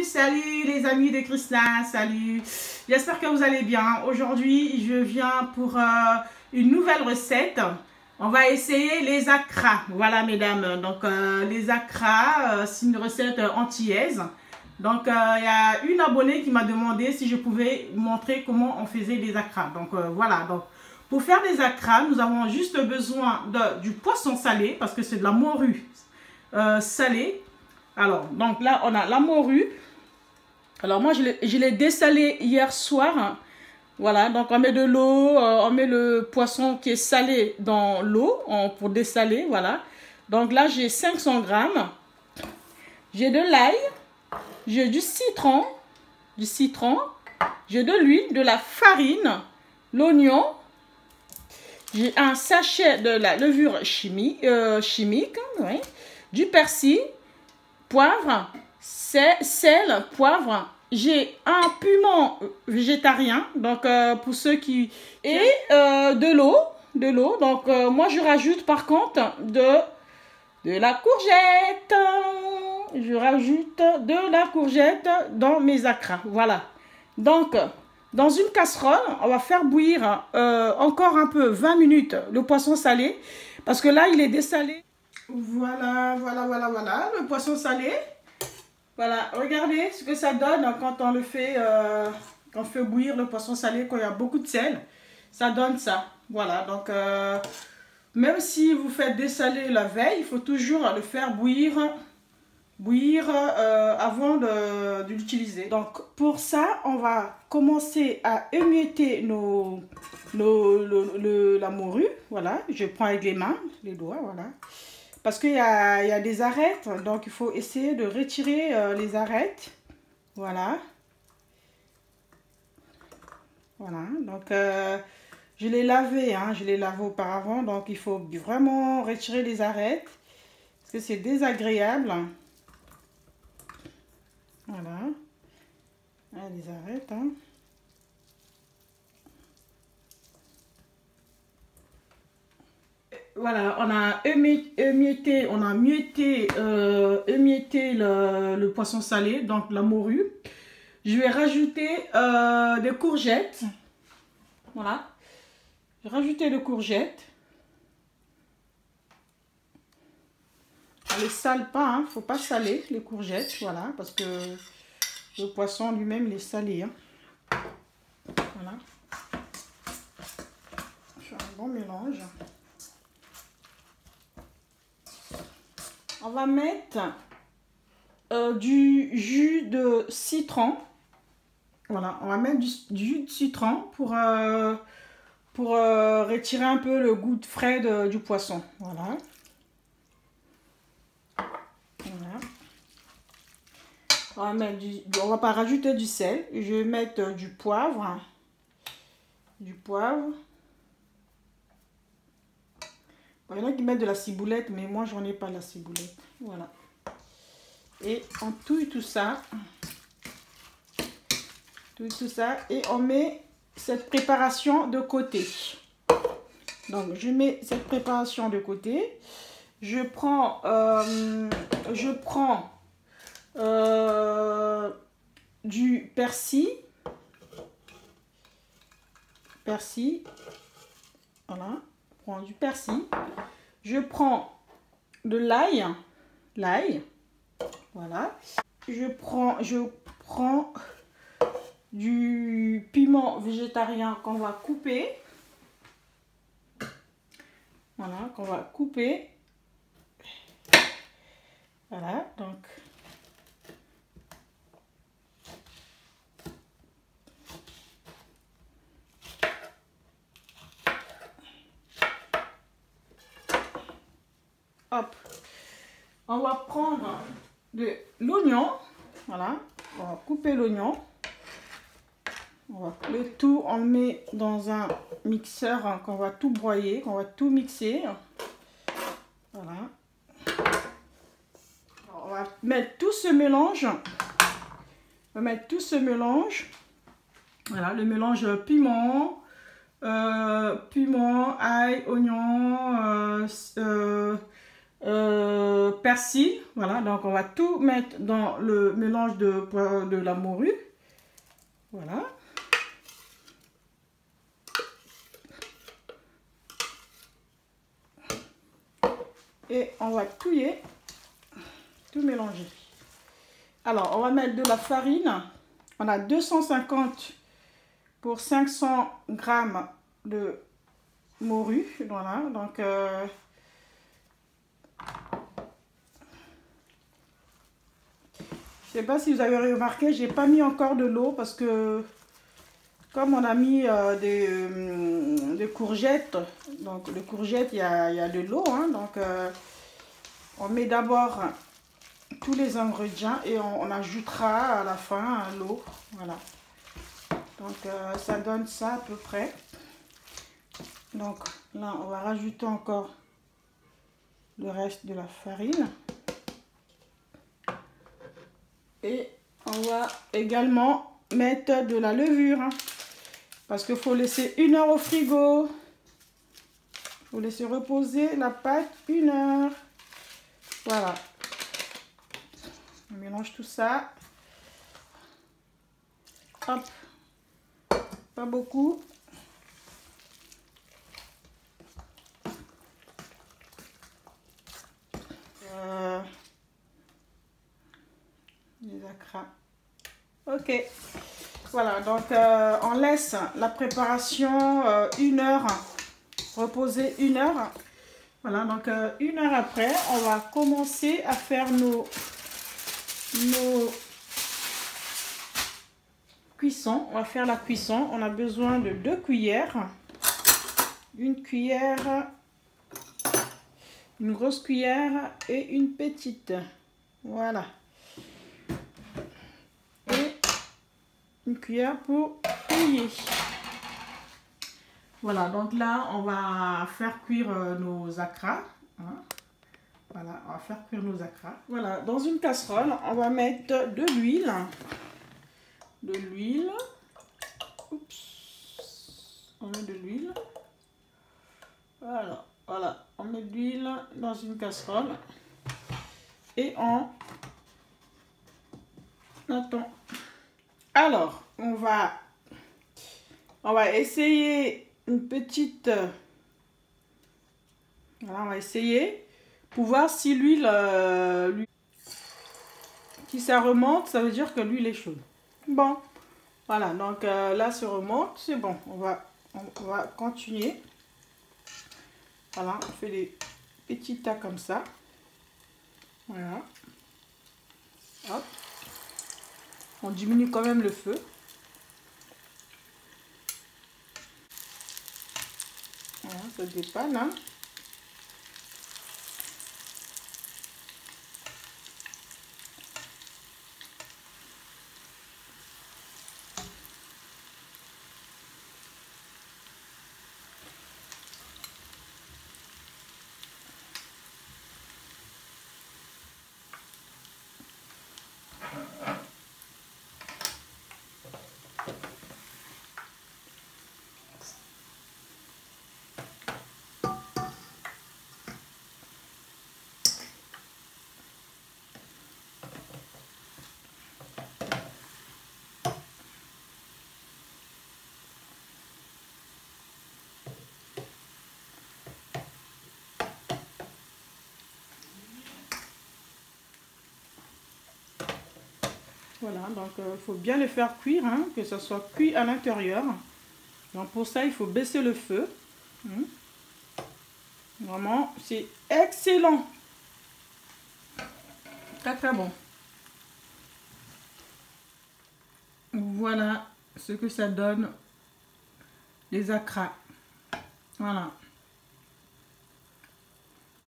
Salut les amis de Christin, salut. J'espère que vous allez bien. Aujourd'hui, je viens pour une nouvelle recette. On va essayer les acras. Voilà, mesdames. Donc, les acras, c'est une recette antillaise. Donc, il y a une abonnée qui m'a demandé si je pouvais montrer comment on faisait les acras. Donc, voilà. Donc, pour faire des acras, nous avons juste besoin du poisson salé parce que c'est de la morue salée. Alors, donc là, on a la morue. Alors, moi, je l'ai dessalée hier soir. Voilà, donc on met de l'eau, on met le poisson qui est salé dans l'eau pour dessaler, voilà. Donc là, j'ai 500 grammes. J'ai de l'ail, j'ai du citron, j'ai de l'huile, de la farine, l'oignon. J'ai un sachet de la levure chimique, oui, du persil, poivre, sel, poivre. J'ai un piment végétarien, donc pour ceux qui... Et de l'eau. Donc moi je rajoute par contre de la courgette. Je rajoute de la courgette dans mes acras. Voilà. Donc dans une casserole, on va faire bouillir encore un peu, 20 minutes, le poisson salé. Parce que là, il est dessalé. Voilà, le poisson salé. Voilà, regardez ce que ça donne quand on le fait, quand on fait bouillir le poisson salé, quand il y a beaucoup de sel. Ça donne ça. Voilà, donc même si vous faites dessaler la veille, il faut toujours le faire bouillir avant de l'utiliser. Donc pour ça, on va commencer à émietter la morue. Voilà, je prends avec les mains, les doigts, voilà. Parce qu'il y a des arêtes, donc il faut essayer de retirer les arêtes. Voilà. Voilà, donc je l'ai lavé, hein, je l'ai lavé auparavant, donc il faut vraiment retirer les arêtes. Parce que c'est désagréable. Voilà. Ah, les arêtes, hein. Voilà, on a émietté le poisson salé, donc la morue. Je vais rajouter des courgettes. Voilà. Je vais rajouter des courgettes. On ne les sale pas, hein. Faut pas saler les courgettes, voilà, parce que le poisson lui-même il est salé, hein. Voilà. Je fais un bon mélange. On va mettre du jus de citron. Voilà, on va mettre du jus de citron pour retirer un peu le goût frais du poisson. Voilà. Voilà. On va pas rajouter du sel. Je vais mettre du poivre. Il y en a qui mettent de la ciboulette, mais moi, j'en ai pas la ciboulette. Voilà. Et on touille tout ça. Et on met cette préparation de côté. Donc, je mets cette préparation de côté. Je prends du persil. Voilà. Je prends du persil. Je prends de l'ail. Voilà. Je prends du piment végétarien qu'on va couper. Voilà, qu'on va couper. Voilà, donc. Hop. On va prendre de l'oignon. Voilà, on va couper l'oignon. Le tout, on le met dans un mixeur, hein, qu'on va tout broyer, qu'on va tout mixer. Voilà. Alors, on va mettre tout ce mélange. Voilà, le mélange piment, ail, oignon, persil. Voilà, donc on va tout mettre dans le mélange de la morue. Voilà. Et on va tout mélanger. Alors, on va mettre de la farine. On a 250 pour 500 grammes de morue. Voilà, donc je sais pas si vous avez remarqué, j'ai pas mis encore de l'eau parce que comme on a mis des courgettes, donc les courgettes, il y a de l'eau, hein, donc on met d'abord tous les ingrédients et on ajoutera à la fin l'eau. Voilà. Donc ça donne ça à peu près. Donc là, on va rajouter encore le reste de la farine. Et on va également mettre de la levure. Hein, parce qu'il faut laisser 1 heure au frigo. Il faut laisser reposer la pâte 1 heure. Voilà. On mélange tout ça. Hop. Pas beaucoup. Les acras. Ok. Voilà, donc on laisse la préparation 1 heure, reposer 1 heure. Voilà, donc 1 heure après, on va commencer à faire nos cuissons. On va faire la cuisson. On a besoin de 2 cuillères. Une cuillère, une grosse cuillère et une petite. Voilà. Et une cuillère pour cuire. Voilà, donc là, on va faire cuire nos acras. Hein. Voilà, on va faire cuire nos acras. Voilà, dans une casserole, on va mettre de l'huile. De l'huile. Oups. On met de l'huile. Voilà, voilà. On met de l'huile dans une casserole. Et on attend. Alors, on va essayer une petite... Voilà, on va essayer pour voir si l'huile... si ça remonte, ça veut dire que l'huile est chaude. Bon, voilà, donc là, ça remonte, c'est bon. On va continuer. Voilà, on fait des petits tas comme ça. Voilà. Hop. On diminue quand même le feu. Voilà, ça dépanne, hein. Voilà, donc il faut bien le faire cuire, hein, que ça soit cuit à l'intérieur. Donc pour ça, il faut baisser le feu. Vraiment, c'est excellent. Très très bon. Voilà ce que ça donne, les acras. Voilà.